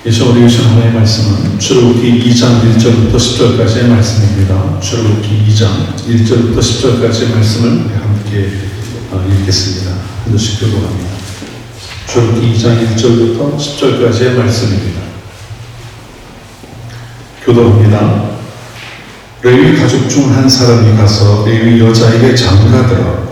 이제 우리 주신 하나님의 말씀은 출애굽기 2장 1절부터 10절까지의 말씀입니다. 출애굽기 2장 1절부터 10절까지의 말씀을 함께 읽겠습니다. 한 절씩 교독합니다. 출애굽기 2장 1절부터 10절까지의 말씀입니다. 교독합니다. 레위 가족 중 한 사람이 가서 레위 여자에게 장가들어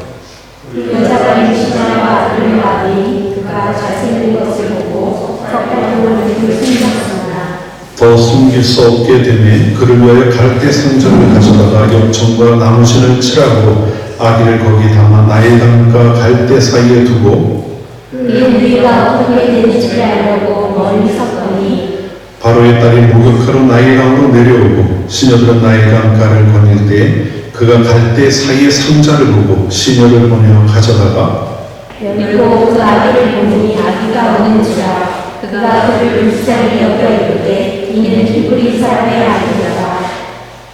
그 여자가 임신하여 아들을 낳으니 그가 잘생긴 것을 보고 석달로 그를 숨겼으나 더 숨길 수 없게 되매 그를 위하여 갈대 상전을 가져다가 역청과 나무신을 칠하고 아기를 거기 담아 나일강과 갈대 사이에 두고 그의 누이가 어떻게 되는지 알려고 멀리 섰더니 바로의 딸이 목욕하러 나일강으로 내려오고 시녀들은 나일강가를 거닐 때 그가 갈대 사이에 상자를 보고 시녀를 보내어 가져다가 열고 그 아기를 보니 아기가 오는지라 그가 그를 불쌍히 여겨 이르되 이는 히브리 사람의 아기라.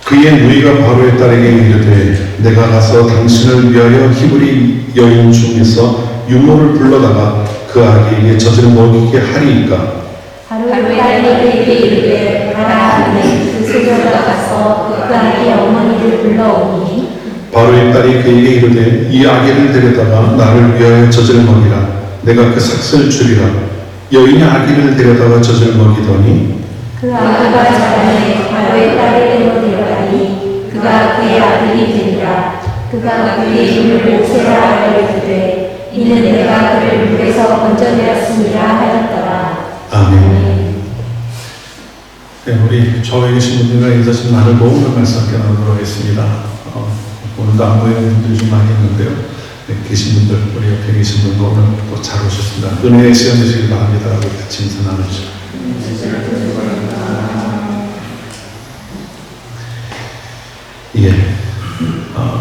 그의 누이가 바로의 딸에게 이르되 내가 가서 당신을 위하여 히브리 여인 중에서 유모를 불러다가 그 아기에게 젖을 먹이게 하리이까. 바로의 딸이 그에게 이르되 가라 하니 그 소녀가 가서 그 아기의 어머니를 불러오니 바로의 딸이 그에게 이르되 이 아기를 데려다가 나를 위하여 젖을 먹이라. 내가 그 삭슬 주리라. 여인이 아기를 데려다가 젖을 먹이더니 그 아기가 자라매 바로의 딸에게로 데려가니 그가 그의 아들이 되니라. 그가 그의 이름을 모세라 하여 이르되 이는 내가 그를 물에서 건져내었음이라 하였더라. 아멘. 네, 우리 좌우에 계신 분들과 인사 좀 나누고 오늘 말씀 함께 나누도록 하겠습니다. 오늘도 안 보이는 분들이 좀 많이 있는데요. 네, 계신 분들, 우리 옆에 계신 분도 오늘 또 잘 오셨습니다. 은혜의 시간 되시길 바랍니다. 우리 같이 인사 나누죠. 예.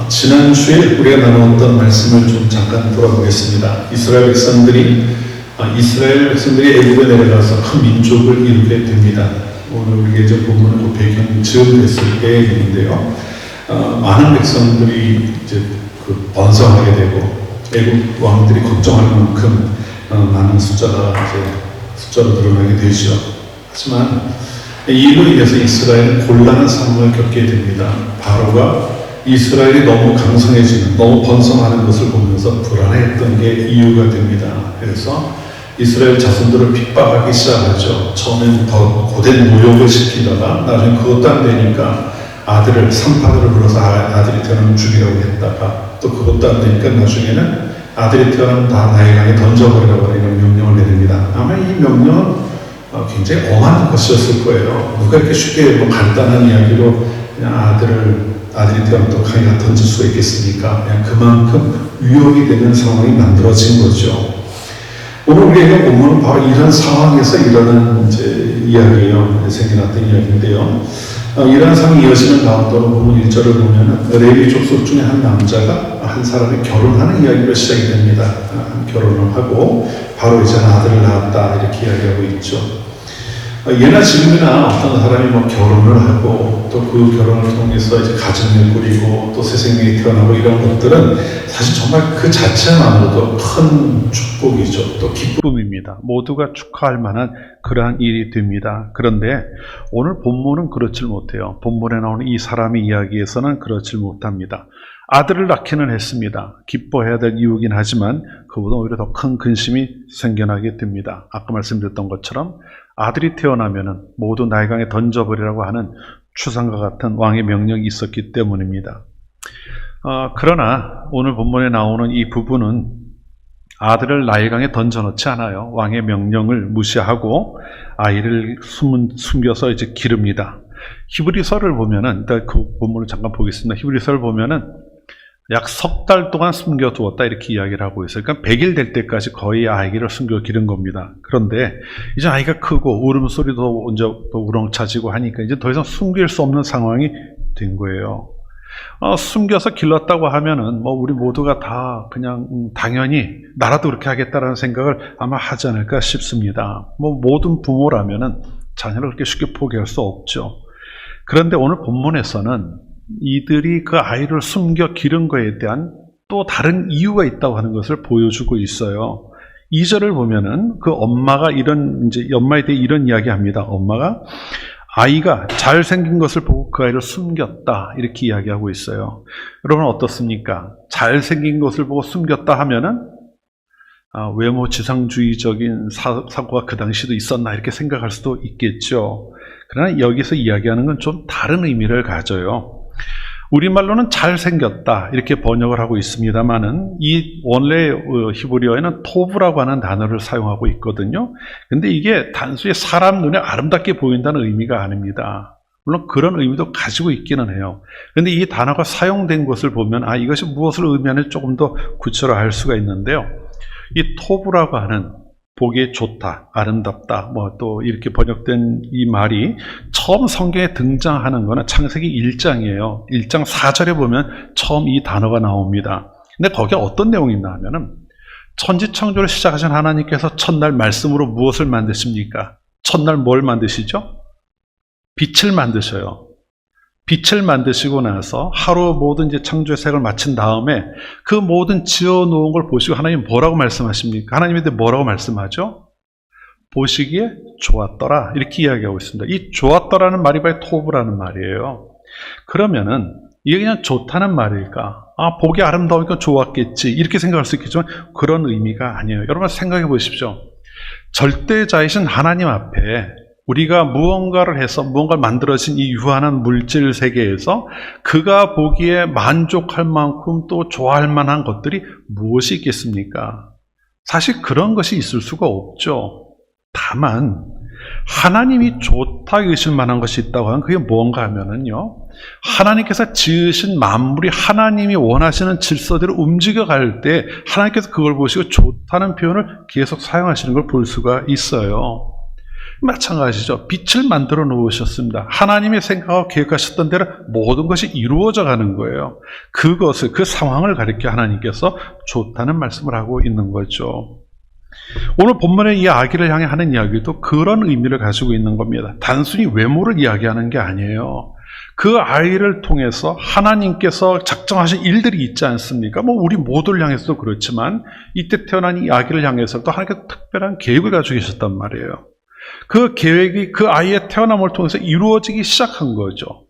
지난주에 우리가 나누었던 말씀을 좀 잠깐 돌아보겠습니다. 이스라엘 백성들이 애굽에 내려가서 큰 민족을 이루게 됩니다. 오늘 우리가 이제 보면 그 배경 지음됐을 때의 일인데요. 많은 백성들이 이제 번성하게 되고 애굽 왕들이 걱정할 만큼 많은 숫자로 늘어나게 되죠. 하지만 이 일로 인해서 이스라엘은 곤란한 상황을 겪게 됩니다. 바로가 이스라엘이 너무 강성해지는, 너무 번성하는 것을 보면서 불안해했던 게 이유가 됩니다. 그래서 이스라엘 자손들을 핍박하기 시작하죠. 처음엔 더 고된 모욕을 시키다가 나중에 그것도 안 되니까 아들을 산파들을 불러서 아들이 태어나면 죽이라고 했다가 또 그것도 안 되니까 나중에는 아들이 태어나면 다 나일강에 던져버리라고 하는 명령을 내립니다. 아마 이 명령은 굉장히 엄한 것이었을 거예요. 누가 이렇게 쉽게 간단한 이야기로 그냥 아들이 태어나면 강에 던질 수가 있겠습니까? 그냥 그만큼 위협이 되는 상황이 만들어진 거죠. 오늘 우리가 보면 바로 이런 상황에서 일어난 이야기예요. 생겨났던 이야기인데요. 이런 상황이 이어지는 가운데로 보면 1절을 보면 레위 족속 중에 한 남자가 한 사람이 결혼하는 이야기로 시작이 됩니다. 결혼을 하고 바로 이제 아들을 낳았다 이렇게 이야기하고 있죠. 예나 지금이나 어떤 사람이 결혼을 하고 또 그 결혼을 통해서 이제 가정을 꾸리고 또 새 생명이 태어나고 이런 것들은 사실 정말 그 자체만으로도 큰 축복이죠. 또 기쁨입니다. 모두가 축하할 만한 그러한 일이 됩니다. 그런데 오늘 본문은 그렇지 못해요. 본문에 나오는 이 사람의 이야기에서는 그렇지 못합니다. 아들을 낳기는 했습니다. 기뻐해야 될 이유긴 하지만 그보다 오히려 더 큰 근심이 생겨나게 됩니다. 아까 말씀드렸던 것처럼 아들이 태어나면은 모두 나일강에 던져버리라고 하는 추상과 같은 왕의 명령이 있었기 때문입니다. 그러나 오늘 본문에 나오는 이 부분은 아들을 나일강에 던져놓지 않아요. 왕의 명령을 무시하고 아이를 숨겨서 이제 기릅니다. 히브리서를 보면은 일단 그 본문을 잠깐 보겠습니다. 히브리서를 보면은 약 석 달 동안 숨겨두었다 이렇게 이야기를 하고 있어요. 그러니까 100일 될 때까지 거의 아기를 숨겨 기른 겁니다. 그런데 이제 아이가 크고 울음소리도 이제 또 우렁차지고 하니까 이제 더 이상 숨길 수 없는 상황이 된 거예요. 숨겨서 길렀다고 하면은 우리 모두가 다 그냥 당연히 나라도 그렇게 하겠다라는 생각을 아마 하지 않을까 싶습니다. 모든 부모라면은 자녀를 그렇게 쉽게 포기할 수 없죠. 그런데 오늘 본문에서는 이들이 그 아이를 숨겨 기른 것에 대한 또 다른 이유가 있다고 하는 것을 보여주고 있어요. 2절을 보면은 그 엄마가 이제 엄마에 대해 이런 이야기 합니다. 엄마가 아이가 잘생긴 것을 보고 그 아이를 숨겼다. 이렇게 이야기하고 있어요. 여러분 어떻습니까? 잘생긴 것을 보고 숨겼다 하면은 외모 지상주의적인 사고가 그 당시도 있었나 이렇게 생각할 수도 있겠죠. 그러나 여기서 이야기하는 건 좀 다른 의미를 가져요. 우리말로는 잘생겼다 이렇게 번역을 하고 있습니다만은 이 원래 히브리어에는 토브라고 하는 단어를 사용하고 있거든요. 근데 이게 단순히 사람 눈에 아름답게 보인다는 의미가 아닙니다. 물론 그런 의미도 가지고 있기는 해요. 그런데 이 단어가 사용된 것을 보면 이것이 무엇을 의미하는지 조금 더 구체화할 수가 있는데요. 이 토브라고 하는 보기에 좋다, 아름답다, 또 이렇게 번역된 이 말이 처음 성경에 등장하는 거는 창세기 1장이에요. 1장 4절에 보면 처음 이 단어가 나옵니다. 근데 거기에 어떤 내용이 있나 하면은 천지창조를 시작하신 하나님께서 첫날 말씀으로 무엇을 만드십니까? 첫날 뭘 만드시죠? 빛을 만드셔요. 빛을 만드시고 나서 하루 모든 이제 창조의 사역을 마친 다음에 그 모든 지어놓은 걸 보시고 하나님 뭐라고 말씀하십니까? 하나님에 대해 뭐라고 말씀하죠? 보시기에 좋았더라 이렇게 이야기하고 있습니다. 이 좋았더라는 말이 바로 토브라는 말이에요. 그러면은 이게 그냥 좋다는 말일까? 보기 아름다우니까 좋았겠지 이렇게 생각할 수 있겠지만 그런 의미가 아니에요. 여러분 생각해 보십시오. 절대자이신 하나님 앞에 우리가 무언가를 해서 무언가를 만들어진 이 유한한 물질 세계에서 그가 보기에 만족할 만큼 또 좋아할 만한 것들이 무엇이 있겠습니까? 사실 그런 것이 있을 수가 없죠. 다만 하나님이 좋다 여기실 만한 것이 있다고 하면 그게 뭔가 하면은요, 하나님께서 지으신 만물이 하나님이 원하시는 질서대로 움직여갈 때 하나님께서 그걸 보시고 좋다는 표현을 계속 사용하시는 걸 볼 수가 있어요. 마찬가지죠. 빛을 만들어 놓으셨습니다. 하나님의 생각하고 계획하셨던 대로 모든 것이 이루어져 가는 거예요. 그것을, 그 상황을 가리켜 하나님께서 좋다는 말씀을 하고 있는 거죠. 오늘 본문의 이 아기를 향해 하는 이야기도 그런 의미를 가지고 있는 겁니다. 단순히 외모를 이야기하는 게 아니에요. 그 아이를 통해서 하나님께서 작정하신 일들이 있지 않습니까? 우리 모두를 향해서도 그렇지만 이때 태어난 이 아기를 향해서도 하나님께서 특별한 계획을 가지고 계셨단 말이에요. 그 계획이 그 아이의 태어남을 통해서 이루어지기 시작한 거죠.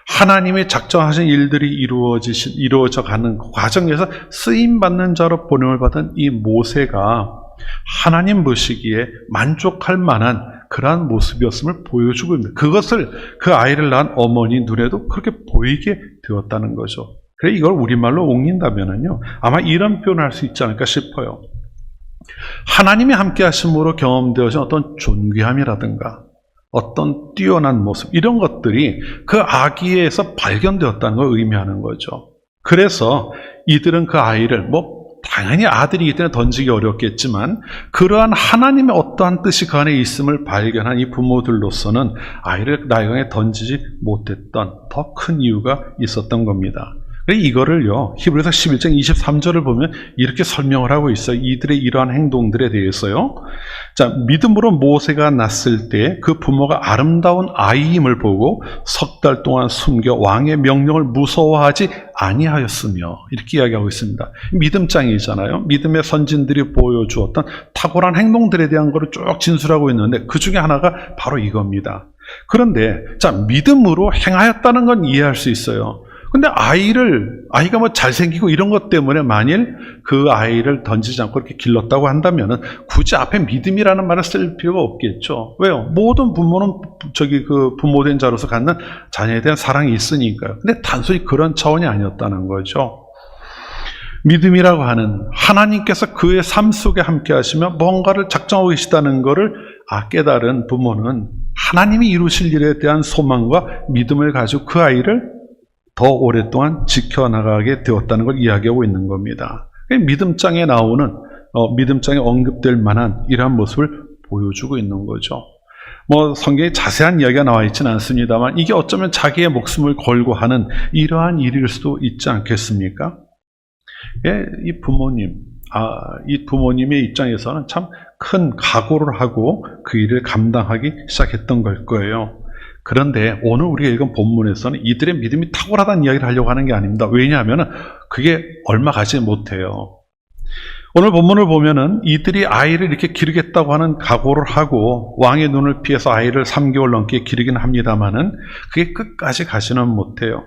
하나님의 작정하신 일들이 이루어져 가는 과정에서 쓰임받는 자로 보냄을 받은 이 모세가 하나님 보시기에 만족할 만한 그러한 모습이었음을 보여주고 있습니다. 그것을 그 아이를 낳은 어머니 눈에도 그렇게 보이게 되었다는 거죠. 그래 이걸 우리말로 옮긴다면요, 아마 이런 표현을 할 수 있지 않을까 싶어요. 하나님이 함께 하심으로 경험되어진 어떤 존귀함이라든가 어떤 뛰어난 모습, 이런 것들이 그 아기에서 발견되었다는 걸 의미하는 거죠. 그래서 이들은 그 아이를 당연히 아들이기 때문에 던지기 어렵겠지만 그러한 하나님의 어떠한 뜻이 그 안에 있음을 발견한 이 부모들로서는 아이를 나이강에 던지지 못했던 더 큰 이유가 있었던 겁니다. 이거를요, 히브리서 11장 23절을 보면 이렇게 설명을 하고 있어요. 이들의 이러한 행동들에 대해서요. 자, 믿음으로 모세가 낳았을 때 그 부모가 아름다운 아이임을 보고 석 달 동안 숨겨 왕의 명령을 무서워하지 아니하였으며, 이렇게 이야기하고 있습니다. 믿음장이잖아요. 믿음의 선진들이 보여주었던 탁월한 행동들에 대한 것을 쭉 진술하고 있는데 그 중에 하나가 바로 이겁니다. 그런데 자, 믿음으로 행하였다는 건 이해할 수 있어요. 근데 아이가 잘생기고 이런 것 때문에 만일 그 아이를 던지지 않고 이렇게 길렀다고 한다면은 굳이 앞에 믿음이라는 말을 쓸 필요가 없겠죠. 왜요? 모든 부모는 부모된 자로서 갖는 자녀에 대한 사랑이 있으니까요. 근데 단순히 그런 차원이 아니었다는 거죠. 믿음이라고 하는 하나님께서 그의 삶 속에 함께 하시며 뭔가를 작정하고 계시다는 것을 깨달은 부모는 하나님이 이루실 일에 대한 소망과 믿음을 가지고 그 아이를 더 오랫동안 지켜나가게 되었다는 걸 이야기하고 있는 겁니다. 믿음장에 나오는, 믿음장에 언급될 만한 이러한 모습을 보여주고 있는 거죠. 성경에 자세한 이야기가 나와 있지는 않습니다만 이게 어쩌면 자기의 목숨을 걸고 하는 이러한 일일 수도 있지 않겠습니까? 이 부모님의 입장에서는 참 큰 각오를 하고 그 일을 감당하기 시작했던 걸 거예요. 그런데 오늘 우리가 읽은 본문에서는 이들의 믿음이 탁월하다는 이야기를 하려고 하는 게 아닙니다. 왜냐하면 그게 얼마 가지 못해요. 오늘 본문을 보면은 이들이 아이를 이렇게 기르겠다고 하는 각오를 하고 왕의 눈을 피해서 아이를 3개월 넘게 기르긴 합니다만은 그게 끝까지 가지는 못해요.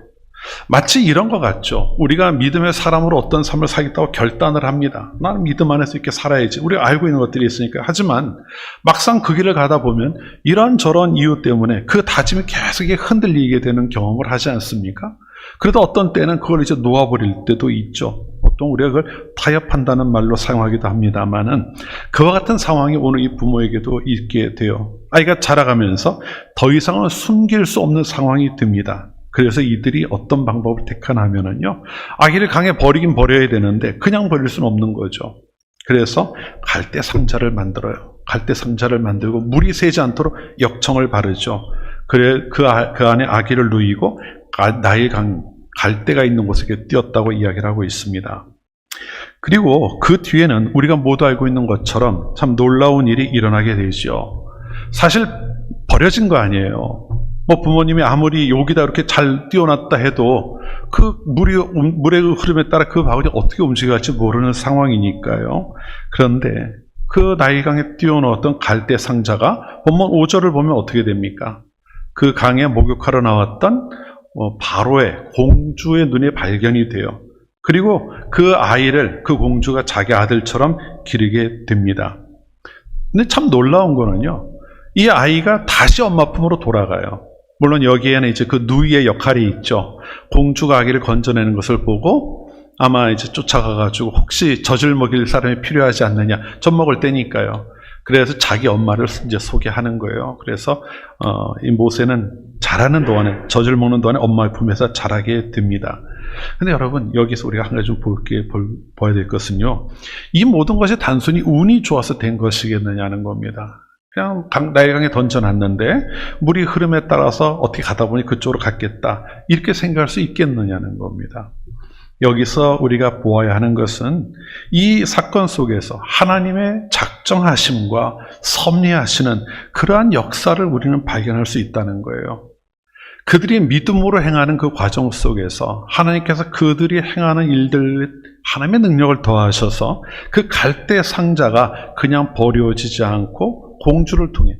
마치 이런 것 같죠. 우리가 믿음의 사람으로 어떤 삶을 살겠다고 결단을 합니다. 나는 믿음 안에서 이렇게 살아야지. 우리가 알고 있는 것들이 있으니까. 하지만 막상 그 길을 가다 보면 이런저런 이유 때문에 그 다짐이 계속 흔들리게 되는 경험을 하지 않습니까? 그래도 어떤 때는 그걸 이제 놓아버릴 때도 있죠. 보통 우리가 그걸 타협한다는 말로 사용하기도 합니다만은 그와 같은 상황이 오늘 이 부모에게도 있게 돼요. 아이가 자라가면서 더 이상은 숨길 수 없는 상황이 듭니다. 그래서 이들이 어떤 방법을 택하냐면요, 아기를 강에 버리긴 버려야 되는데 그냥 버릴 수는 없는 거죠. 그래서 갈대 상자를 만들어요. 갈대 상자를 만들고 물이 새지 않도록 역청을 바르죠. 그래 그 안에 아기를 누이고 나일 강 갈대가 있는 곳에 띄었다고 이야기를 하고 있습니다. 그리고 그 뒤에는 우리가 모두 알고 있는 것처럼 참 놀라운 일이 일어나게 되죠. 사실 버려진 거 아니에요. 부모님이 아무리 여기다 이렇게 잘 띄워놨다 해도 그 물의 흐름에 따라 그 바구니 어떻게 움직여갈지 모르는 상황이니까요. 그런데 그 나일강에 띄워놓았던 갈대 상자가 본문 5절을 보면 어떻게 됩니까? 그 강에 목욕하러 나왔던 바로의 공주의 눈에 발견이 돼요. 그리고 그 아이를 그 공주가 자기 아들처럼 기르게 됩니다. 근데 참 놀라운 거는요, 이 아이가 다시 엄마 품으로 돌아가요. 물론 여기에는 이제 그 누이의 역할이 있죠. 공주가 아기를 건져내는 것을 보고 아마 이제 쫓아가가지고 혹시 젖을 먹일 사람이 필요하지 않느냐, 젖 먹을 때니까요. 그래서 자기 엄마를 이제 소개하는 거예요. 그래서 이 모세는 자라는 동안에, 젖을 먹는 동안에 엄마의 품에서 자라게 됩니다. 근데 여러분, 여기서 우리가 한 가지 좀 봐야 될 것은요, 이 모든 것이 단순히 운이 좋아서 된 것이겠느냐는 겁니다. 그냥 나일강에 던져놨는데 물이 흐름에 따라서 어떻게 가다 보니 그쪽으로 갔겠다, 이렇게 생각할 수 있겠느냐는 겁니다. 여기서 우리가 보아야 하는 것은 이 사건 속에서 하나님의 작정하심과 섭리하시는 그러한 역사를 우리는 발견할 수 있다는 거예요. 그들이 믿음으로 행하는 그 과정 속에서 하나님께서 그들이 행하는 일들, 하나님의 능력을 더하셔서 그 갈대 상자가 그냥 버려지지 않고 공주를 통해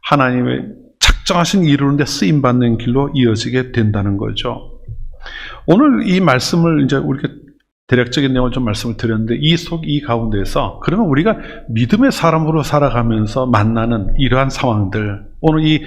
하나님의 작정하신 이루는데 쓰임받는 길로 이어지게 된다는 거죠. 오늘 이 말씀을 이제 우리가 대략적인 내용을 좀 말씀을 드렸는데 이 가운데서 그러면 우리가 믿음의 사람으로 살아가면서 만나는 이러한 상황들, 오늘 이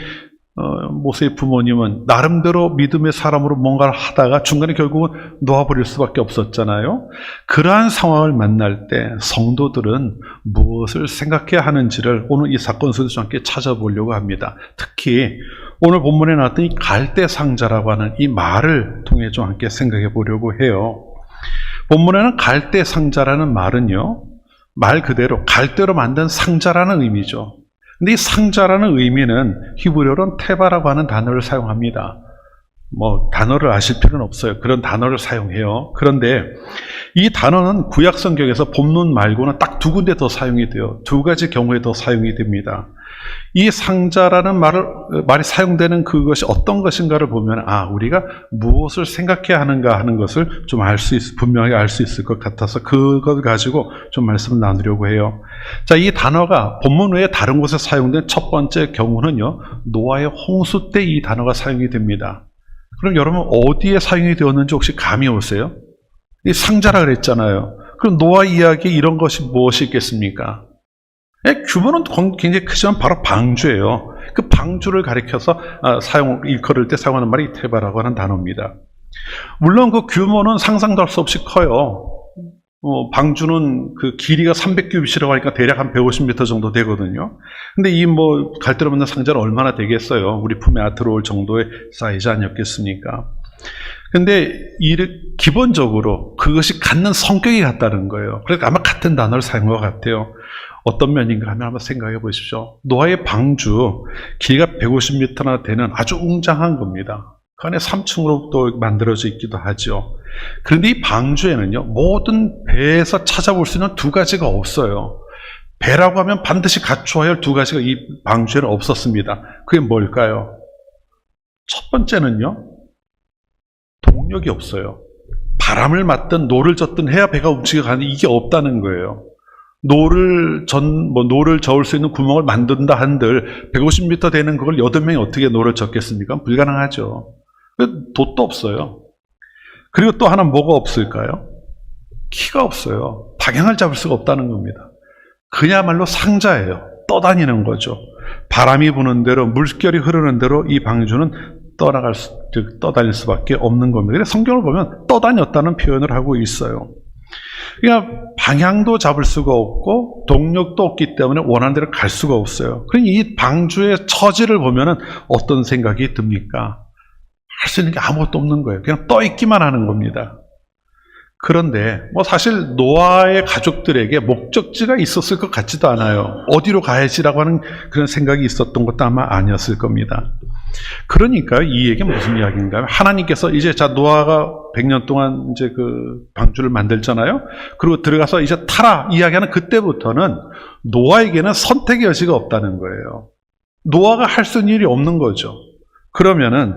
모세의 부모님은 나름대로 믿음의 사람으로 뭔가를 하다가 중간에 결국은 놓아버릴 수밖에 없었잖아요. 그러한 상황을 만날 때 성도들은 무엇을 생각해야 하는지를 오늘 이 사건 속에서 함께 찾아보려고 합니다. 특히 오늘 본문에 나왔던 이 갈대 상자라고 하는 이 말을 통해 좀 함께 생각해 보려고 해요. 본문에는 갈대 상자라는 말은요, 말 그대로 갈대로 만든 상자라는 의미죠. 근데 이 상자라는 의미는 히브리어로는 테바라고 하는 단어를 사용합니다. 단어를 아실 필요는 없어요. 그런 단어를 사용해요. 그런데 이 단어는 구약 성경에서 본문 말고는 딱 두 군데 더 사용이 돼요. 두 가지 경우에 더 사용이 됩니다. 이 상자라는 말이 사용되는 그것이 어떤 것인가를 보면 우리가 무엇을 생각해야 하는가 하는 것을 좀 분명히 알 수 있을 것 같아서 그걸 가지고 좀 말씀을 나누려고 해요. 자, 이 단어가 본문 외에 다른 곳에 사용된 첫 번째 경우는요, 노아의 홍수 때 이 단어가 사용이 됩니다. 그럼 여러분 어디에 사용이 되었는지 혹시 감이 오세요? 이 상자라 그랬잖아요. 그럼 노아 이야기에 이런 것이 무엇이 있겠습니까? 규모는 굉장히 크지만 바로 방주예요. 그 방주를 가리켜서 일컬을 때 사용하는 말이 테바라고 하는 단어입니다. 물론 그 규모는 상상도 할 수 없이 커요. 방주는 그 길이가 300규빗이라고 하니까 대략 한 150m 정도 되거든요. 근데 이 갈대로 만든 상자는 얼마나 되겠어요? 우리 품에 들어올 정도의 사이즈 아니었겠습니까? 근데 기본적으로 그것이 갖는 성격이 같다는 거예요. 그러니까 아마 같은 단어를 사용한 것 같아요. 어떤 면인가 하면 한번 생각해 보십시오. 노아의 방주, 길이가 150m나 되는 아주 웅장한 겁니다. 그 안에 3층으로 또 만들어져 있기도 하죠. 그런데 이 방주에는요, 모든 배에서 찾아볼 수 있는 두 가지가 없어요. 배라고 하면 반드시 갖추어야 할 두 가지가 이 방주에는 없었습니다. 그게 뭘까요? 첫 번째는요, 동력이 없어요. 바람을 맞든 노를 젓든 해야 배가 움직여가는데 이게 없다는 거예요. 노를 저을 수 있는 구멍을 만든다 한들 150m 되는 그걸 8명이 어떻게 노를 젓겠습니까? 불가능하죠. 돛도 없어요. 그리고 또 하나 뭐가 없을까요? 키가 없어요. 방향을 잡을 수가 없다는 겁니다. 그야말로 상자예요. 떠다니는 거죠. 바람이 부는 대로, 물결이 흐르는 대로 이 방주는 떠다닐 수밖에 없는 겁니다. 그래서 성경을 보면 떠다녔다는 표현을 하고 있어요. 그러니까 방향도 잡을 수가 없고 동력도 없기 때문에 원하는 대로 갈 수가 없어요. 그러니 이 방주의 처지를 보면 어떤 생각이 듭니까? 할 수 있는 게 아무것도 없는 거예요. 그냥 떠 있기만 하는 겁니다. 그런데 사실 노아의 가족들에게 목적지가 있었을 것 같지도 않아요. 어디로 가야지라고 하는 그런 생각이 있었던 것도 아마 아니었을 겁니다. 그러니까 이 얘기는 무슨 이야기인가요? 하나님께서 이제 노아가 100년 동안 이제 그 방주를 만들잖아요. 그리고 들어가서 이제 타라 이야기하는 그때부터는 노아에게는 선택의 여지가 없다는 거예요. 노아가 할 수 있는 일이 없는 거죠. 그러면은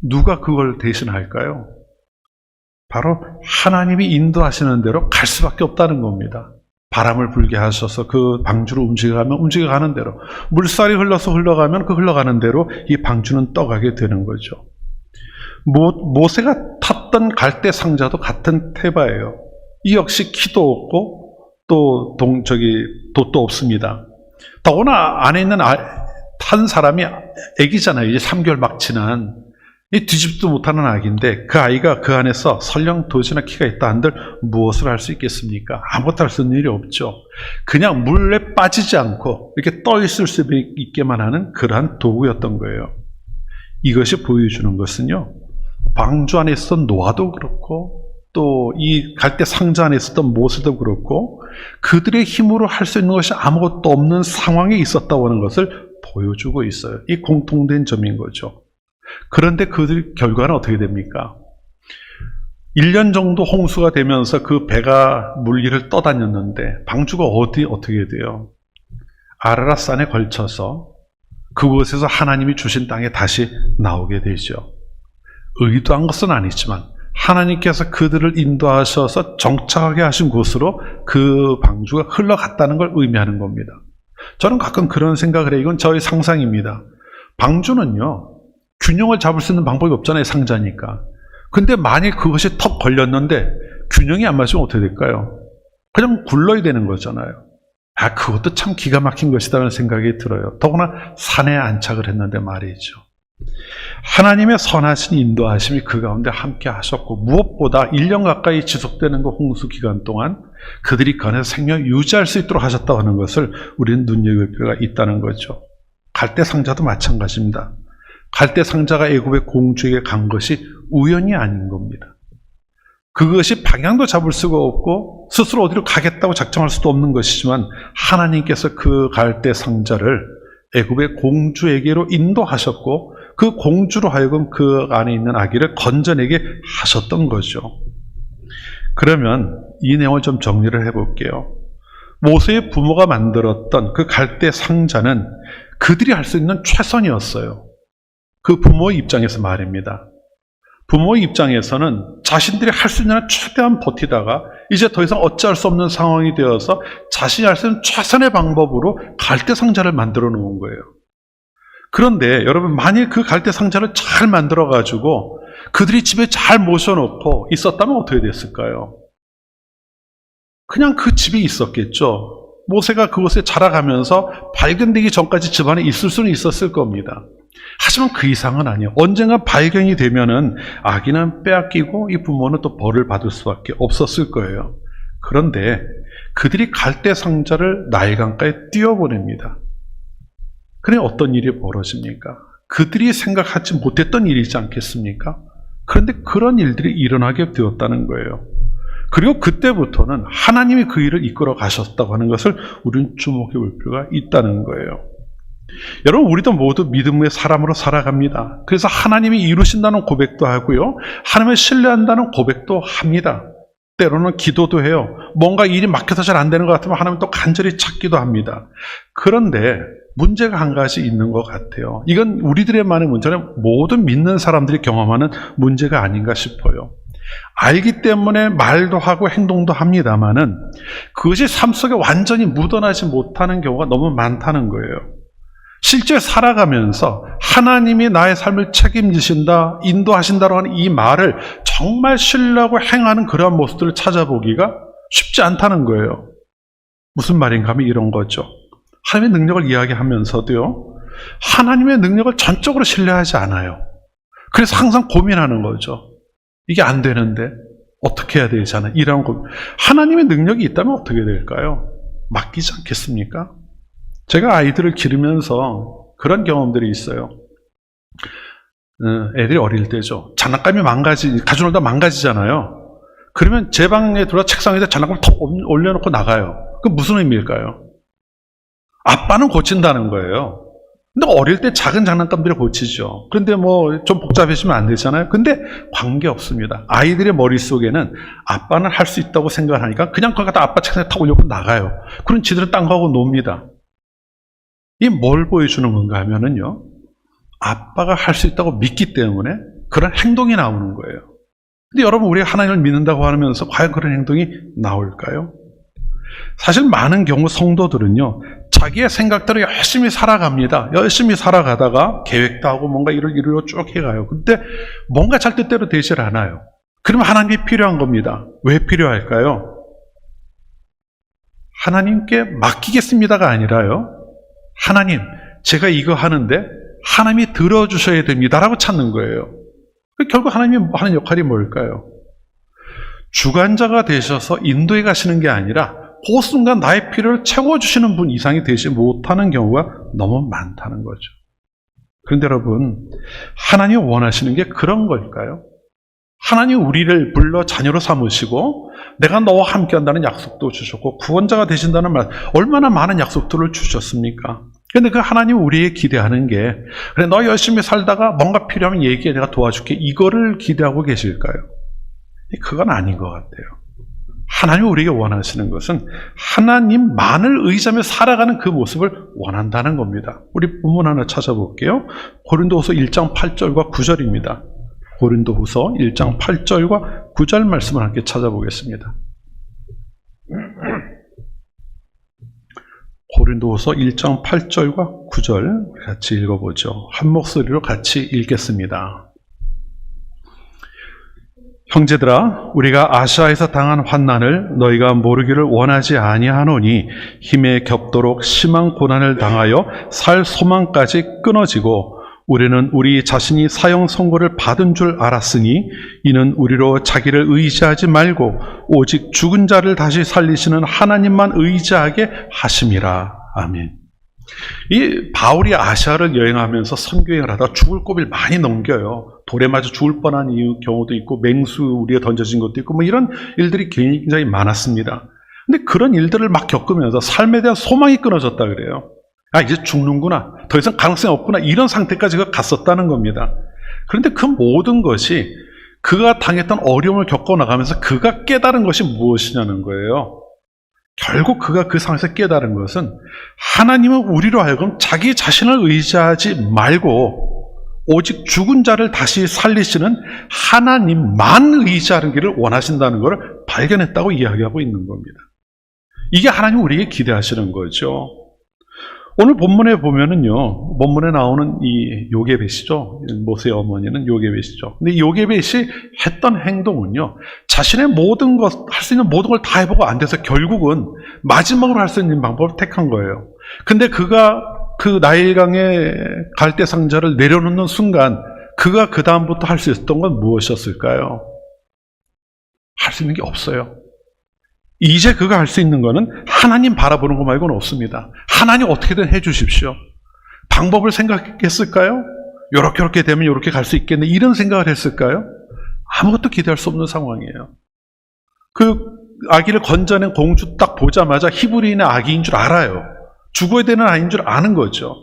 누가 그걸 대신할까요? 바로 하나님이 인도하시는 대로 갈 수밖에 없다는 겁니다. 바람을 불게 하셔서 그 방주를 움직여가는 대로, 물살이 흘러서 흘러가면 그 흘러가는 대로 이 방주는 떠가게 되는 거죠. 모세가 탔던 갈대 상자도 같은 테바예요. 이 역시 키도 없고 또 돛도 없습니다. 더구나 안에 있는 한 사람이 아기잖아요. 이제 3개월 막 지난. 이 뒤집지도 못하는 아기인데 그 아이가 그 안에서 설령 돛이나 키가 있다 한들 무엇을 할 수 있겠습니까? 아무것도 할 수 있는 일이 없죠. 그냥 물에 빠지지 않고 이렇게 떠 있을 수 있게만 하는 그러한 도구였던 거예요. 이것이 보여주는 것은요, 방주 안에 있었던 노아도 그렇고 또 이 갈대 상자 안에 있었던 모세도 그렇고 그들의 힘으로 할 수 있는 것이 아무것도 없는 상황에 있었다고 하는 것을 보여주고 있어요. 이 공통된 점인 거죠. 그런데 그들 결과는 어떻게 됩니까? 1년 정도 홍수가 되면서 그 배가 물 위를 떠다녔는데 방주가 어떻게 돼요? 아라랏산에 걸쳐서 그곳에서 하나님이 주신 땅에 다시 나오게 되죠. 의도한 것은 아니지만 하나님께서 그들을 인도하셔서 정착하게 하신 곳으로 그 방주가 흘러갔다는 걸 의미하는 겁니다. 저는 가끔 그런 생각을 해요. 이건 저의 상상입니다. 방주는요, 균형을 잡을 수 있는 방법이 없잖아요. 상자니까. 근데 만일 그것이 턱 걸렸는데 균형이 안 맞으면 어떻게 될까요? 그냥 굴러야 되는 거잖아요. 그것도 참 기가 막힌 것이라는 생각이 들어요. 더구나 산에 안착을 했는데 말이죠. 하나님의 선하신 인도하심이 그 가운데 함께 하셨고, 무엇보다 1년 가까이 지속되는 그 홍수 기간 동안 그들이 그 안에서 생명을 유지할 수 있도록 하셨다고 하는 것을 우리는 눈여겨볼 필요가 있다는 거죠. 갈대 상자도 마찬가지입니다. 갈대 상자가 애굽의 공주에게 간 것이 우연이 아닌 겁니다. 그것이 방향도 잡을 수가 없고 스스로 어디로 가겠다고 작정할 수도 없는 것이지만 하나님께서 그 갈대 상자를 애굽의 공주에게로 인도하셨고 그 공주로 하여금 그 안에 있는 아기를 건져내게 하셨던 거죠. 그러면 이 내용을 좀 정리를 해볼게요. 모세의 부모가 만들었던 그 갈대 상자는 그들이 할 수 있는 최선이었어요. 그 부모의 입장에서 말입니다. 부모의 입장에서는 자신들이 할 수 있는 한 최대한 버티다가 이제 더 이상 어찌할 수 없는 상황이 되어서 자신이 할 수 있는 최선의 방법으로 갈대 상자를 만들어 놓은 거예요. 그런데 여러분, 만일 그 갈대 상자를 잘 만들어 가지고 그들이 집에 잘 모셔놓고 있었다면 어떻게 됐을까요? 그냥 그 집에 있었겠죠. 모세가 그곳에 자라가면서 발견되기 전까지 집안에 있을 수는 있었을 겁니다. 하지만 그 이상은 아니에요. 언젠가 발견이 되면은 아기는 빼앗기고 이 부모는 또 벌을 받을 수밖에 없었을 거예요. 그런데 그들이 갈대 상자를 나일강가에 띄워보냅니다. 그래 어떤 일이 벌어집니까? 그들이 생각하지 못했던 일이지 않겠습니까? 그런데 그런 일들이 일어나게 되었다는 거예요. 그리고 그때부터는 하나님이 그 일을 이끌어 가셨다고 하는 것을 우리는 주목해 볼 필요가 있다는 거예요. 여러분, 우리도 모두 믿음의 사람으로 살아갑니다. 그래서 하나님이 이루신다는 고백도 하고요, 하나님을 신뢰한다는 고백도 합니다. 때로는 기도도 해요. 뭔가 일이 막혀서 잘 안 되는 것 같으면 하나님 또 간절히 찾기도 합니다. 그런데 문제가 한 가지 있는 것 같아요. 이건 우리들의만의 문제는 모든 믿는 사람들이 경험하는 문제가 아닌가 싶어요. 알기 때문에 말도 하고 행동도 합니다만은 그것이 삶 속에 완전히 묻어나지 못하는 경우가 너무 많다는 거예요. 실제 살아가면서 하나님이 나의 삶을 책임지신다, 인도하신다고 하는 이 말을 정말 신뢰하고 행하는 그러한 모습들을 찾아보기가 쉽지 않다는 거예요. 무슨 말인가 하면 이런 거죠. 하나님의 능력을 이야기하면서도요, 하나님의 능력을 전적으로 신뢰하지 않아요. 그래서 항상 고민하는 거죠. 이게 안 되는데 어떻게 해야 되잖아요. 이런 고민. 하나님의 능력이 있다면 어떻게 될까요? 맡기지 않겠습니까? 제가 아이들을 기르면서 그런 경험들이 있어요. 애들이 어릴 때죠. 장난감이 가지고 놀다 망가지잖아요. 그러면 제 방에 들어와 책상에다 장난감을 턱 올려놓고 나가요. 그게 무슨 의미일까요? 아빠는 고친다는 거예요. 근데 어릴 때 작은 장난감들을 고치죠. 그런데 뭐 좀 복잡해지면 안 되잖아요. 근데 관계 없습니다. 아이들의 머릿속에는 아빠는 할 수 있다고 생각하니까 그냥 거기 갖다 아빠 책상에 탁 올려놓고 나가요. 그럼 지들은 딴 거하고 놉니다. 이게 뭘 보여주는 건가 하면은요, 아빠가 할 수 있다고 믿기 때문에 그런 행동이 나오는 거예요. 근데 여러분, 우리가 하나님을 믿는다고 하면서 과연 그런 행동이 나올까요? 사실 많은 경우 성도들은요, 자기의 생각대로 열심히 살아갑니다. 열심히 살아가다가 계획도 하고 뭔가 이루려 쭉 해가요. 근데 뭔가 잘 뜻대로 되질 않아요. 그러면 하나님이 필요한 겁니다. 왜 필요할까요? 하나님께 맡기겠습니다가 아니라요, 하나님, 제가 이거 하는데 하나님이 들어주셔야 됩니다라고 찾는 거예요. 결국 하나님이 하는 역할이 뭘까요? 주관자가 되셔서 인도해 가시는 게 아니라 그 순간 나의 필요를 채워주시는 분 이상이 되지 못하는 경우가 너무 많다는 거죠. 그런데 여러분, 하나님이 원하시는 게 그런 걸까요? 하나님 우리를 불러 자녀로 삼으시고 내가 너와 함께 한다는 약속도 주셨고 구원자가 되신다는 말, 얼마나 많은 약속들을 주셨습니까? 그런데 그 하나님 우리에게 기대하는 게, 그래 너 열심히 살다가 뭔가 필요하면 얘기해 내가 도와줄게, 이거를 기대하고 계실까요? 그건 아닌 것 같아요. 하나님이 우리에게 원하시는 것은 하나님만을 의지하며 살아가는 그 모습을 원한다는 겁니다. 우리 본문 하나 찾아볼게요. 고린도후서 1장 8절과 9절입니다. 고린도후서 1장 8절과 9절 말씀을 함께 찾아보겠습니다. 고린도후서 1장 8절과 9절 같이 읽어보죠. 한 목소리로 같이 읽겠습니다. 형제들아, 우리가 아시아에서 당한 환난을 너희가 모르기를 원하지 아니하노니 힘에 겹도록 심한 고난을 당하여 살 소망까지 끊어지고 우리는 우리 자신이 사형 선고를 받은 줄 알았으니 이는 우리로 자기를 의지하지 말고 오직 죽은 자를 다시 살리시는 하나님만 의지하게 하심이라. 아멘. 이 바울이 아시아를 여행하면서 선교행을 하다가 죽을 고비를 많이 넘겨요. 돌에 맞아 죽을 뻔한 경우도 있고 맹수 우리가 던져진 것도 있고 뭐 이런 일들이 굉장히 많았습니다. 근데 그런 일들을 막 겪으면서 삶에 대한 소망이 끊어졌다 그래요. 아, 이제 죽는구나, 더 이상 가능성이 없구나, 이런 상태까지 갔었다는 겁니다. 그런데 그 모든 것이 그가 당했던 어려움을 겪어나가면서 그가 깨달은 것이 무엇이냐는 거예요. 결국 그가 그 상황에서 깨달은 것은 하나님은 우리로 하여금 자기 자신을 의지하지 말고 오직 죽은 자를 다시 살리시는 하나님만 의지하는 길을 원하신다는 것을 발견했다고 이야기하고 있는 겁니다. 이게 하나님이 우리에게 기대하시는 거죠. 오늘 본문에 보면은요, 본문에 나오는 이 요게벳이죠. 모세의 어머니는 요게벳이죠. 근데 요게벳이 했던 행동은요, 자신의 모든 것, 할 수 있는 모든 걸 다 해보고 안 돼서 결국은 마지막으로 할 수 있는 방법을 택한 거예요. 근데 그가 그 나일강의 갈대 상자를 내려놓는 순간, 그가 그 다음부터 할 수 있었던 건 무엇이었을까요? 할 수 있는 게 없어요. 이제 그가 할 수 있는 거는 하나님 바라보는 것 말고는 없습니다. 하나님 어떻게든 해주십시오. 방법을 생각했을까요? 요렇게 되면 요렇게 갈 수 있겠네, 이런 생각을 했을까요? 아무것도 기대할 수 없는 상황이에요. 그 아기를 건져낸 공주 딱 보자마자 히브리인의 아기인 줄 알아요. 죽어야 되는 아이인 줄 아는 거죠.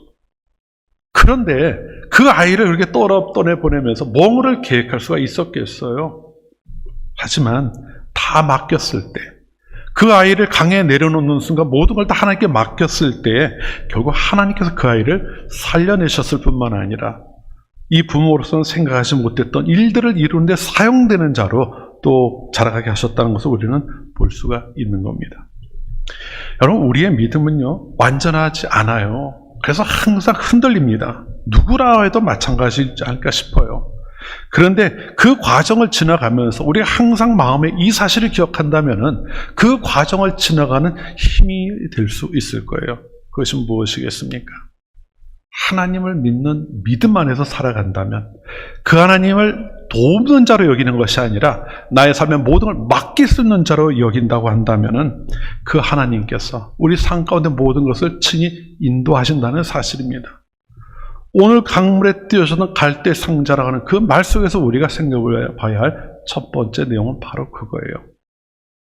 그런데 그 아이를 그렇게 떠내보내면서 뭐를 계획할 수가 있었겠어요? 하지만 다 맡겼을 때, 그 아이를 강에 내려놓는 순간 모든 걸 다 하나님께 맡겼을 때 결국 하나님께서 그 아이를 살려내셨을 뿐만 아니라 이 부모로서는 생각하지 못했던 일들을 이루는 데 사용되는 자로 또 자라가게 하셨다는 것을 우리는 볼 수가 있는 겁니다. 여러분, 우리의 믿음은요, 완전하지 않아요. 그래서 항상 흔들립니다. 누구라 해도 마찬가지지 않을까 싶어요. 그런데 그 과정을 지나가면서 우리가 항상 마음에 이 사실을 기억한다면은 그 과정을 지나가는 힘이 될 수 있을 거예요. 그것이 무엇이겠습니까? 하나님을 믿는 믿음 안에서 살아간다면 그 하나님을 돕는 자로 여기는 것이 아니라 나의 삶의 모든 걸 맡길 수 있는 자로 여긴다고 한다면은 그 하나님께서 우리 삶 가운데 모든 것을 친히 인도하신다는 사실입니다. 오늘 강물에 띄어서는 갈대 상자라고 하는 그 말 속에서 우리가 생각해 봐야 할 첫 번째 내용은 바로 그거예요.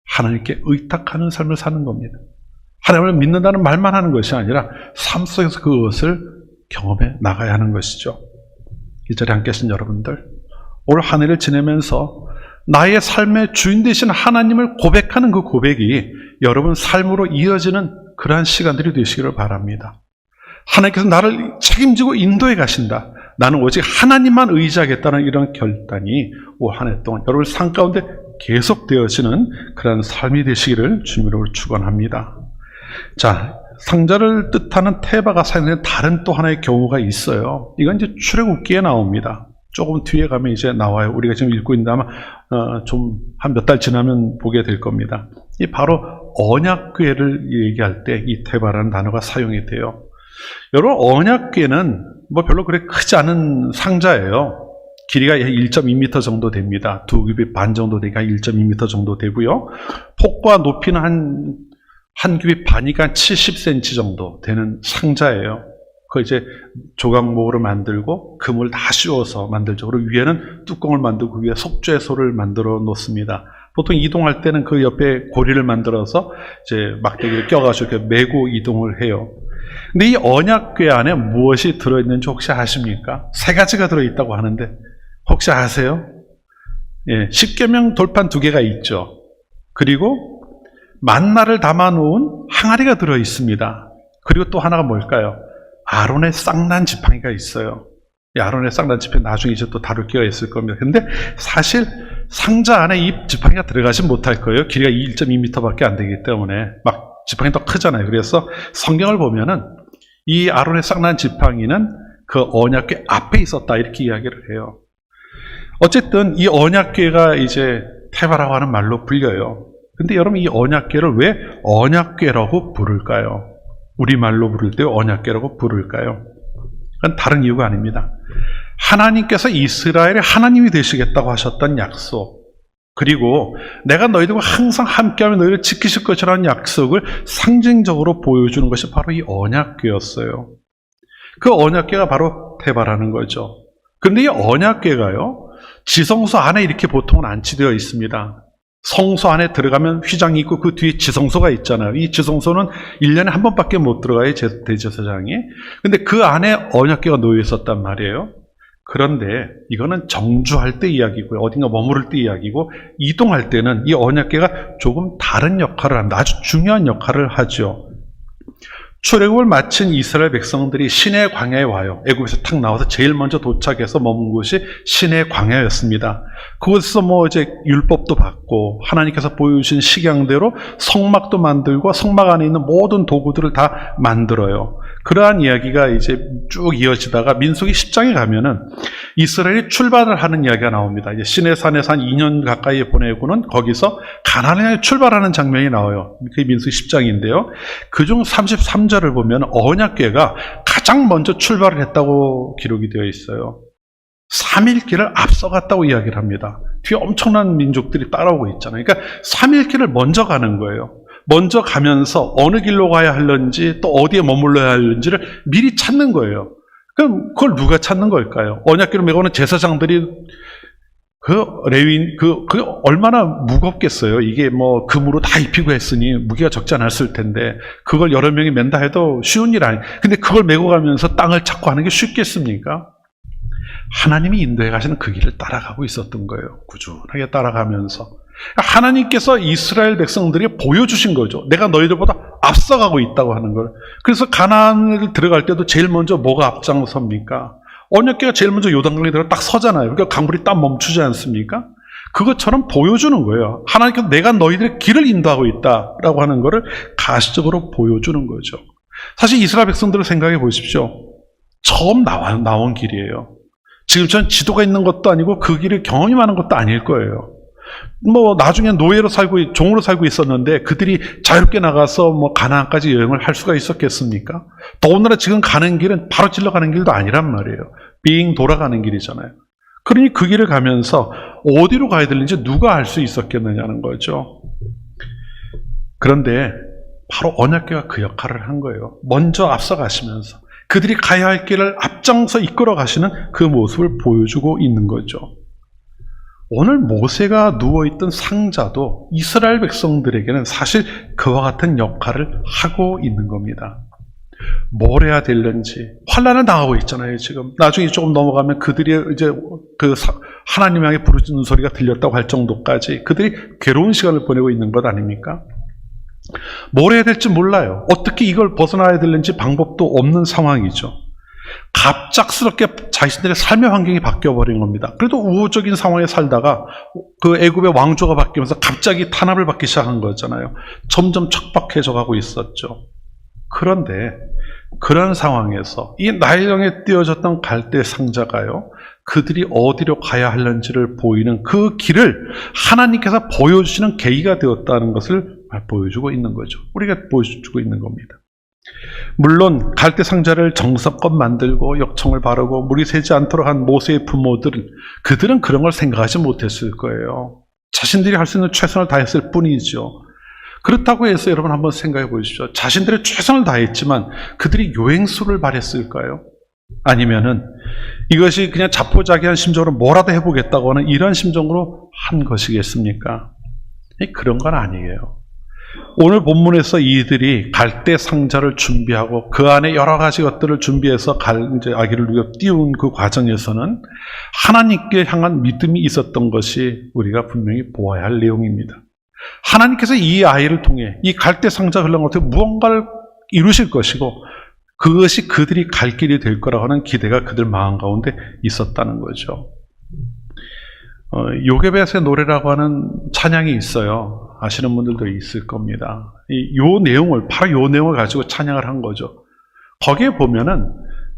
하나님께 의탁하는 삶을 사는 겁니다. 하나님을 믿는다는 말만 하는 것이 아니라 삶 속에서 그것을 경험해 나가야 하는 것이죠. 이 자리에 함께 계신 여러분들, 올 한 해를 지내면서 나의 삶의 주인 되신 하나님을 고백하는 그 고백이 여러분 삶으로 이어지는 그러한 시간들이 되시기를 바랍니다. 하나님께서 나를 책임지고 인도해 가신다. 나는 오직 하나님만 의지하겠다는 이런 결단이 올 한 해 동안 여러분 삶 가운데 계속되어지는 그런 삶이 되시기를 주님으로 축원합니다. 자, 상자를 뜻하는 테바가 사용된 다른 또 하나의 경우가 있어요. 이건 이제 출애굽기에 나옵니다. 조금 뒤에 가면 이제 나와요. 우리가 지금 읽고 있는데 아마 좀 한 몇 달 지나면 보게 될 겁니다. 이 바로 언약궤를 얘기할 때 이 테바라는 단어가 사용이 돼요. 여러분, 언약궤는 뭐 별로 그렇게 크지 않은 상자예요. 길이가 1.2m 정도 됩니다. 2규빗 반 정도 되니까 1.2m 정도 되고요. 폭과 높이는 한 규빗 반이니까 70cm 정도 되는 상자예요. 그 이제 조각목으로 만들고 금을 다 씌워서 만들죠. 그리고 위에는 뚜껑을 만들고 그 위에 속죄소를 만들어 놓습니다. 보통 이동할 때는 그 옆에 고리를 만들어서 이제 막대기를 껴가지고 이렇게 메고 이동을 해요. 근데 이 언약궤 안에 무엇이 들어있는지 혹시 아십니까? 3가지가 들어있다고 하는데 혹시 아세요? 예, 십계명 돌판 2개가 있죠. 그리고 만나를 담아놓은 항아리가 들어있습니다. 그리고 또 하나가 뭘까요? 아론의 쌍난 지팡이가 있어요. 이 아론의 쌍난 지팡이 나중에 이제 또 다룰 기회가 있을 겁니다. 근데 사실 상자 안에 이 지팡이가 들어가지 못할 거예요. 길이가 1.2m밖에 안 되기 때문에 막 지팡이 더 크잖아요. 그래서 성경을 보면은 이 아론의 쌍난 지팡이는 그 언약궤 앞에 있었다 이렇게 이야기를 해요. 어쨌든 이 언약궤가 이제 테바라고 하는 말로 불려요. 근데 여러분, 이 언약궤를 왜 언약궤라고 부를까요? 우리말로 부를 때 언약궤라고 부를까요? 그건 다른 이유가 아닙니다. 하나님께서 이스라엘의 하나님이 되시겠다고 하셨던 약속, 그리고 내가 너희들과 항상 함께하며 너희를 지키실 것이라는 약속을 상징적으로 보여주는 것이 바로 이 언약궤였어요. 그 언약궤가 바로 테바라는 거죠. 그런데 이 언약궤가요, 지성소 안에 이렇게 보통은 안치되어 있습니다. 성소 안에 들어가면 휘장이 있고 그 뒤에 지성소가 있잖아요. 이 지성소는 1년에 한 번밖에 못 들어가요, 대제사장이. 근데 그 안에 언약궤가 놓여 있었단 말이에요. 그런데 이거는 정주할 때 이야기고요. 어딘가 머무를 때 이야기고, 이동할 때는 이 언약궤가 조금 다른 역할을 합니다. 아주 중요한 역할을 하죠. 출애굽을 마친 이스라엘 백성들이 시내 광야에 와요. 애굽에서 탁 나와서 제일 먼저 도착해서 머문 곳이 시내 광야였습니다. 그곳에서 이제 율법도 받고 하나님께서 보여주신 식양대로 성막도 만들고 성막 안에 있는 모든 도구들을 다 만들어요. 그러한 이야기가 이제 쭉 이어지다가 민수기 10장에 가면은 이스라엘이 출발을 하는 이야기가 나옵니다. 이제 시내산에서 한 2년 가까이 보내고는 거기서 가나안을 향해 출발하는 장면이 나와요. 그게 민수기 10장인데요. 그중 33절을 보면 언약궤가 가장 먼저 출발을 했다고 기록이 되어 있어요. 3일 길을 앞서갔다고 이야기를 합니다. 뒤에 엄청난 민족들이 따라오고 있잖아요. 그러니까 3일 길을 먼저 가는 거예요. 먼저 가면서 어느 길로 가야 할는지 또 어디에 머물러야 할는지를 미리 찾는 거예요. 그럼 그걸 누가 찾는 걸까요? 언약궤를 메고 오는 제사장들이 그 레위인 그게 얼마나 무겁겠어요. 이게 금으로 다 입히고 했으니 무게가 적지 않았을 텐데 그걸 여러 명이 맨다 해도 쉬운 일 아니에요. 근데 그걸 메고 가면서 땅을 찾고 하는 게 쉽겠습니까? 하나님이 인도해 가시는 그 길을 따라가고 있었던 거예요. 꾸준하게 따라가면서 하나님께서 이스라엘 백성들에게 보여주신 거죠. 내가 너희들보다 앞서가고 있다고 하는 걸. 그래서 가나안을 들어갈 때도 제일 먼저 뭐가 앞장섭니까? 언약궤가 제일 먼저 요단강에 들어가 딱 서잖아요. 그러니까 강물이 딱 멈추지 않습니까? 그것처럼 보여주는 거예요. 하나님께서 내가 너희들의 길을 인도하고 있다라고 하는 것을 가시적으로 보여주는 거죠. 사실 이스라엘 백성들을 생각해 보십시오. 처음 나온 길이에요. 지금처럼 지도가 있는 것도 아니고 그 길을 경험하는 것도 아닐 거예요. 나중에 노예로 종으로 살고 있었는데 그들이 자유롭게 나가서 가나안까지 여행을 할 수가 있었겠습니까? 더군다나 지금 가는 길은 바로 찔러 가는 길도 아니란 말이에요. 빙 돌아가는 길이잖아요. 그러니 그 길을 가면서 어디로 가야 되는지 누가 알 수 있었겠느냐는 거죠. 그런데 바로 언약궤가 그 역할을 한 거예요. 먼저 앞서가시면서 그들이 가야 할 길을 앞장서 이끌어 가시는 그 모습을 보여주고 있는 거죠. 오늘 모세가 누워있던 상자도 이스라엘 백성들에게는 사실 그와 같은 역할을 하고 있는 겁니다. 뭘 해야 될는지 환난을 당하고 있잖아요. 지금 나중에 조금 넘어가면 그들이 이제 하나님 향해 부르짖는 소리가 들렸다고 할 정도까지 그들이 괴로운 시간을 보내고 있는 것 아닙니까? 뭘 해야 될지 몰라요. 어떻게 이걸 벗어나야 되는지 방법도 없는 상황이죠. 갑작스럽게 자신들의 삶의 환경이 바뀌어버린 겁니다. 그래도 우호적인 상황에 살다가 그 애굽의 왕조가 바뀌면서 갑자기 탄압을 받기 시작한 거잖아요. 점점 척박해져 가고 있었죠. 그런데 그런 상황에서 이 나일강에 띄어졌던 갈대 상자가요, 그들이 어디로 가야 하는지를 보이는 그 길을 하나님께서 보여주시는 계기가 되었다는 것을 보여주고 있는 거죠. 우리가 보여주고 있는 겁니다. 물론 갈대 상자를 정성껏 만들고 역청을 바르고 물이 새지 않도록 한 모세의 부모들은 그들은 그런 걸 생각하지 못했을 거예요. 자신들이 할 수 있는 최선을 다했을 뿐이죠. 그렇다고 해서 여러분 한번 생각해 보십시오. 자신들의 최선을 다했지만 그들이 요행수를 바랬을까요? 아니면은 이것이 그냥 자포자기한 심정으로 뭐라도 해보겠다고 하는 이런 심정으로 한 것이겠습니까? 그런 건 아니에요. 오늘 본문에서 이들이 갈대 상자를 준비하고 그 안에 여러 가지 것들을 준비해서 이제 아기를 띄운 그 과정에서는 하나님께 향한 믿음이 있었던 것이 우리가 분명히 보아야 할 내용입니다. 하나님께서 이 아이를 통해 이 갈대 상자 흘러간 것에 무언가를 이루실 것이고 그것이 그들이 갈 길이 될 거라고 하는 기대가 그들 마음 가운데 있었다는 거죠. 요게벳의 노래라고 하는 찬양이 있어요. 아시는 분들도 있을 겁니다. 바로 요 내용을 가지고 찬양을 한 거죠. 거기에 보면은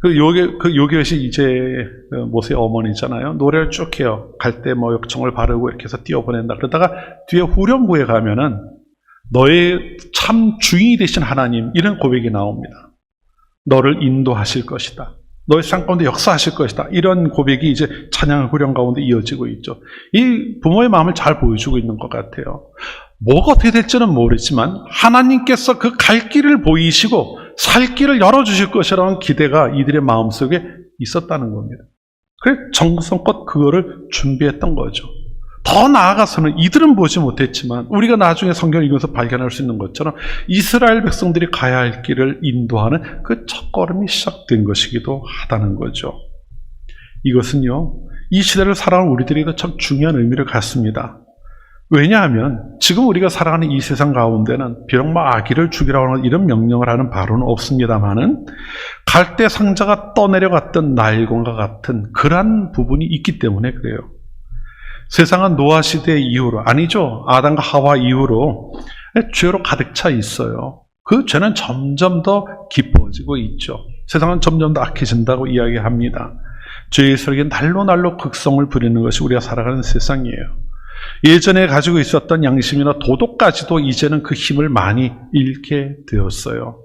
요게벳이 이제 모세의 어머니잖아요. 노래를 쭉 해요. 갈 때 역청을 바르고 이렇게 해서 띄워보낸다. 그러다가 뒤에 후렴구에 가면은 너의 참 주인이 되신 하나님, 이런 고백이 나옵니다. 너를 인도하실 것이다. 너의 삶 가운데 역사하실 것이다. 이런 고백이 이제 찬양 후렴 가운데 이어지고 있죠. 이 부모의 마음을 잘 보여주고 있는 것 같아요. 뭐가 어떻게 될지는 모르지만 하나님께서 그 갈 길을 보이시고 살 길을 열어주실 것이라는 기대가 이들의 마음속에 있었다는 겁니다. 그래서 정성껏 그거를 준비했던 거죠. 더 나아가서는 이들은 보지 못했지만 우리가 나중에 성경을 읽으면서 발견할 수 있는 것처럼 이스라엘 백성들이 가야 할 길을 인도하는 그 첫걸음이 시작된 것이기도 하다는 거죠. 이것은요, 이 시대를 살아가는 우리들에게도 참 중요한 의미를 갖습니다. 왜냐하면 지금 우리가 살아가는 이 세상 가운데는 비록 아기를 죽이라고 하는 이런 명령을 하는 바로는 없습니다만은 갈대 상자가 떠내려갔던 나일강과 같은 그러한 부분이 있기 때문에 그래요. 세상은 노아 시대 이후로, 아니죠, 아담과 하와 이후로 죄로 가득 차 있어요. 그 죄는 점점 더 깊어지고 있죠. 세상은 점점 더 악해진다고 이야기합니다. 죄의 세력이 날로 극성을 부리는 것이 우리가 살아가는 세상이에요. 예전에 가지고 있었던 양심이나 도덕까지도 이제는 그 힘을 많이 잃게 되었어요.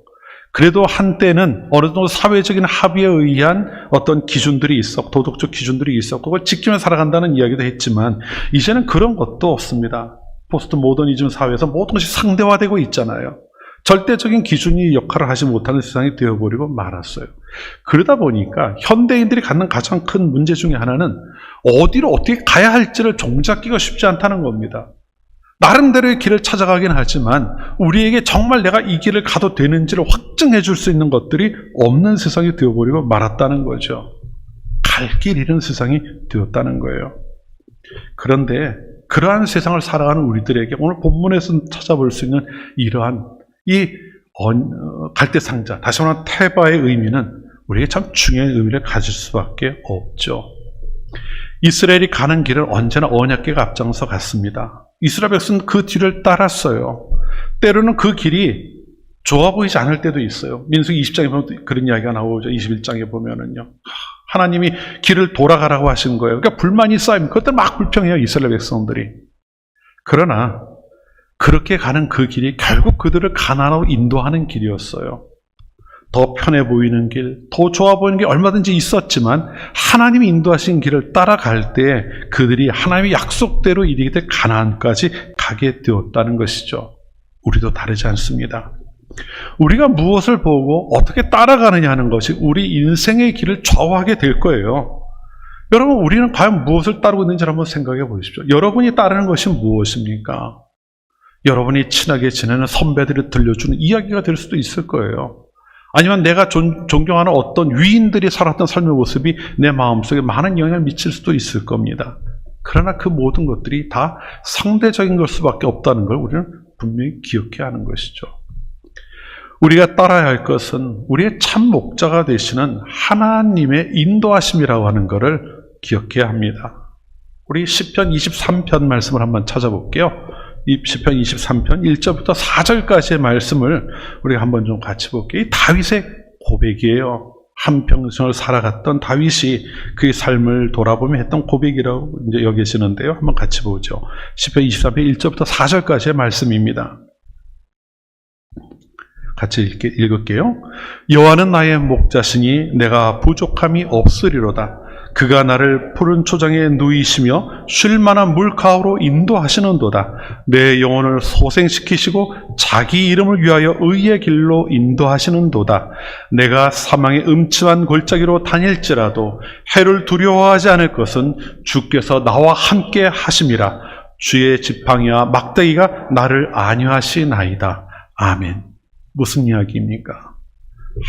그래도 한때는 어느 정도 사회적인 합의에 의한 어떤 기준들이 도덕적 기준들이 있었고 그걸 지키며 살아간다는 이야기도 했지만 이제는 그런 것도 없습니다. 포스트 모더니즘 사회에서 모든 것이 상대화되고 있잖아요. 절대적인 기준이 역할을 하지 못하는 세상이 되어버리고 말았어요. 그러다 보니까 현대인들이 갖는 가장 큰 문제 중에 하나는 어디로 어떻게 가야 할지를 종잡기가 쉽지 않다는 겁니다. 나름대로의 길을 찾아가긴 하지만 우리에게 정말 내가 이 길을 가도 되는지를 확증해 줄 수 있는 것들이 없는 세상이 되어버리고 말았다는 거죠. 갈 길 잃은 세상이 되었다는 거예요. 그런데 그러한 세상을 살아가는 우리들에게 오늘 본문에서 찾아볼 수 있는 이러한 이 갈대 상자, 다시 말하면 테바의 의미는 우리에게 참 중요한 의미를 가질 수밖에 없죠. 이스라엘이 가는 길은 언제나 언약궤가 앞장서 갔습니다. 이스라엘 백성은 그 뒤를 따랐어요. 때로는 그 길이 좋아 보이지 않을 때도 있어요. 민수기 20장에 보면 그런 이야기가 나오죠. 21장에 보면은요. 하나님이 길을 돌아가라고 하신 거예요. 그러니까 불만이 쌓이면 그것들 막 불평해요. 이스라엘 백성들이. 그러나 그렇게 가는 그 길이 결국 그들을 가나안으로 인도하는 길이었어요. 더 편해 보이는 길, 더 좋아 보이는 게 얼마든지 있었지만 하나님이 인도하신 길을 따라갈 때 그들이 하나님의 약속대로 이르게 될 가나안까지 가게 되었다는 것이죠. 우리도 다르지 않습니다. 우리가 무엇을 보고 어떻게 따라가느냐 하는 것이 우리 인생의 길을 좌우하게 될 거예요. 여러분, 우리는 과연 무엇을 따르고 있는지 한번 생각해 보십시오. 여러분이 따르는 것이 무엇입니까? 여러분이 친하게 지내는 선배들이 들려주는 이야기가 될 수도 있을 거예요. 아니면 내가 존경하는 어떤 위인들이 살았던 삶의 모습이 내 마음속에 많은 영향을 미칠 수도 있을 겁니다. 그러나 그 모든 것들이 다 상대적인 걸 수밖에 없다는 걸 우리는 분명히 기억해야 하는 것이죠. 우리가 따라야 할 것은 우리의 참 목자가 되시는 하나님의 인도하심이라고 하는 것을 기억해야 합니다. 우리 시편 23편 말씀을 한번 찾아볼게요. 시편 23편 1절부터 4절까지의 말씀을 우리가 한번 좀 같이 볼게요. 이 다윗의 고백이에요. 한평생을 살아갔던 다윗이 그의 삶을 돌아보며 했던 고백이라고 이제 여기시는데요. 한번 같이 보죠. 시편 23편 1절부터 4절까지의 말씀입니다. 같이 읽을게요. 여호와는 나의 목자시니 내가 부족함이 없으리로다. 그가 나를 푸른 초장에 누이시며 쉴 만한 물가로 인도하시는도다. 내 영혼을 소생시키시고 자기 이름을 위하여 의의 길로 인도하시는도다. 내가 사망의 음침한 골짜기로 다닐지라도 해를 두려워하지 않을 것은 주께서 나와 함께 하심이라. 주의 지팡이와 막대기가 나를 안위하시나이다. 아멘. 무슨 이야기입니까?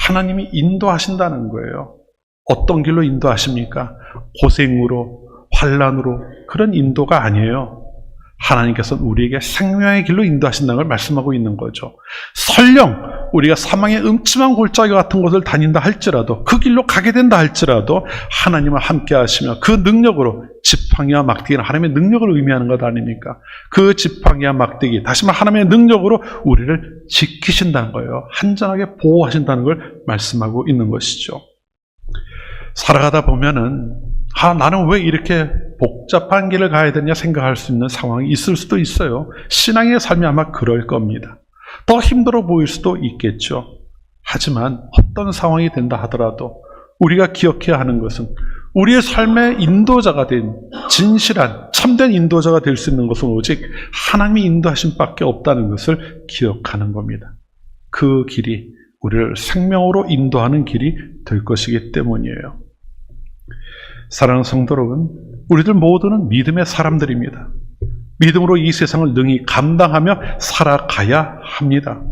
하나님이 인도하신다는 거예요. 어떤 길로 인도하십니까? 고생으로, 환난으로 그런 인도가 아니에요. 하나님께서는 우리에게 생명의 길로 인도하신다는 걸 말씀하고 있는 거죠. 설령 우리가 사망의 음침한 골짜기 같은 곳을 다닌다 할지라도, 그 길로 가게 된다 할지라도 하나님과 함께 하시며 그 능력으로, 지팡이와 막대기는 하나님의 능력을 의미하는 것 아닙니까? 그 지팡이와 막대기, 다시 말해 하나님의 능력으로 우리를 지키신다는 거예요. 안전하게 보호하신다는 걸 말씀하고 있는 것이죠. 살아가다 보면은 나는 왜 이렇게 복잡한 길을 가야 되냐 생각할 수 있는 상황이 있을 수도 있어요. 신앙의 삶이 아마 그럴 겁니다. 더 힘들어 보일 수도 있겠죠. 하지만 어떤 상황이 된다 하더라도 우리가 기억해야 하는 것은 우리의 삶의 인도자가 된 진실한 참된 인도자가 될 수 있는 것은 오직 하나님이 인도하신 밖에 없다는 것을 기억하는 겁니다. 그 길이 우리를 생명으로 인도하는 길이 될 것이기 때문이에요. 사랑하는 성도 여러분, 우리들 모두는 믿음의 사람들입니다. 믿음으로 이 세상을 능히 감당하며 살아가야 합니다.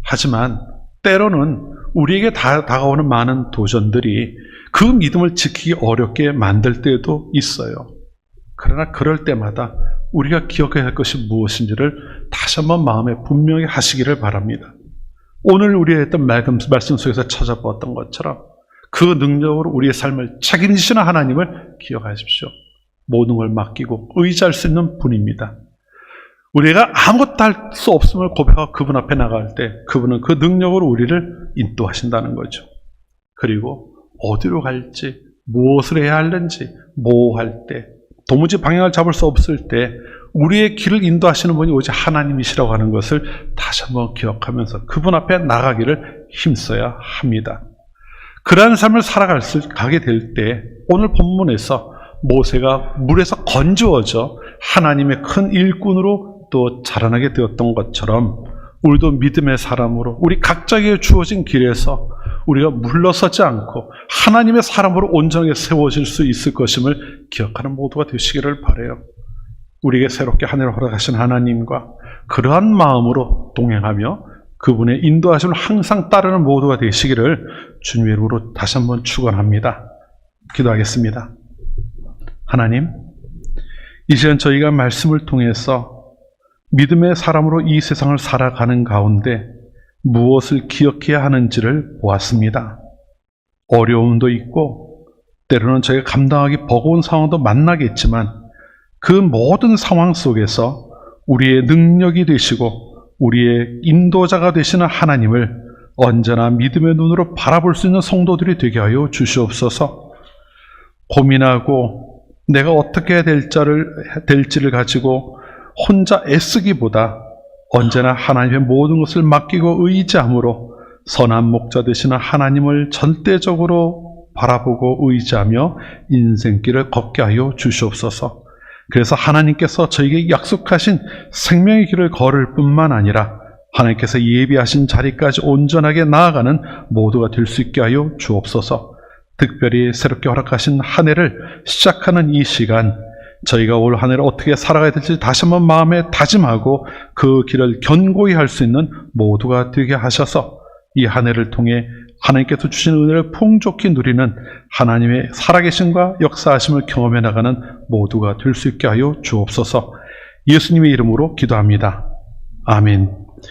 하지만 때로는 우리에게 다가오는 많은 도전들이 그 믿음을 지키기 어렵게 만들 때도 있어요. 그러나 그럴 때마다 우리가 기억해야 할 것이 무엇인지를 다시 한번 마음에 분명히 하시기를 바랍니다. 오늘 우리가 했던 말씀 속에서 찾아보았던 것처럼 그 능력으로 우리의 삶을 책임지시는 하나님을 기억하십시오. 모든 걸 맡기고 의지할 수 있는 분입니다. 우리가 아무것도 할 수 없음을 고백하고 그분 앞에 나갈 때 그분은 그 능력으로 우리를 인도하신다는 거죠. 그리고 어디로 갈지, 무엇을 해야 하는지, 뭐 할 때, 도무지 방향을 잡을 수 없을 때 우리의 길을 인도하시는 분이 오직 하나님이시라고 하는 것을 다시 한번 기억하면서 그분 앞에 나가기를 힘써야 합니다. 그러한 삶을 살아가게 될 때 오늘 본문에서 모세가 물에서 건져져 하나님의 큰 일꾼으로 또 자라나게 되었던 것처럼 우리도 믿음의 사람으로 우리 각자에게 주어진 길에서 우리가 물러서지 않고 하나님의 사람으로 온전하게 세워질 수 있을 것임을 기억하는 모두가 되시기를 바라요. 우리에게 새롭게 한 해를 허락하신 하나님과 그러한 마음으로 동행하며 그분의 인도하심을 항상 따르는 모두가 되시기를 주님의 이름으로 다시 한번 축원합니다. 기도하겠습니다. 하나님, 이 시간 저희가 말씀을 통해서 믿음의 사람으로 이 세상을 살아가는 가운데 무엇을 기억해야 하는지를 보았습니다. 어려움도 있고 때로는 저희가 감당하기 버거운 상황도 만나겠지만 그 모든 상황 속에서 우리의 능력이 되시고 우리의 인도자가 되시는 하나님을 언제나 믿음의 눈으로 바라볼 수 있는 성도들이 되게 하여 주시옵소서. 고민하고 내가 어떻게 해야 될지를 가지고 혼자 애쓰기보다 언제나 하나님의 모든 것을 맡기고 의지함으로 선한 목자 되시는 하나님을 절대적으로 바라보고 의지하며 인생길을 걷게 하여 주시옵소서. 그래서 하나님께서 저에게 약속하신 생명의 길을 걸을 뿐만 아니라 하나님께서 예비하신 자리까지 온전하게 나아가는 모두가 될 수 있게 하여 주옵소서. 특별히 새롭게 허락하신 한 해를 시작하는 이 시간, 저희가 올 한 해를 어떻게 살아가야 될지 다시 한번 마음에 다짐하고 그 길을 견고히 할 수 있는 모두가 되게 하셔서 이 한 해를 통해 하나님께서 주신 은혜를 풍족히 누리는 하나님의 살아계심과 역사하심을 경험해 나가는 모두가 될 수 있게 하여 주옵소서. 예수님의 이름으로 기도합니다. 아멘.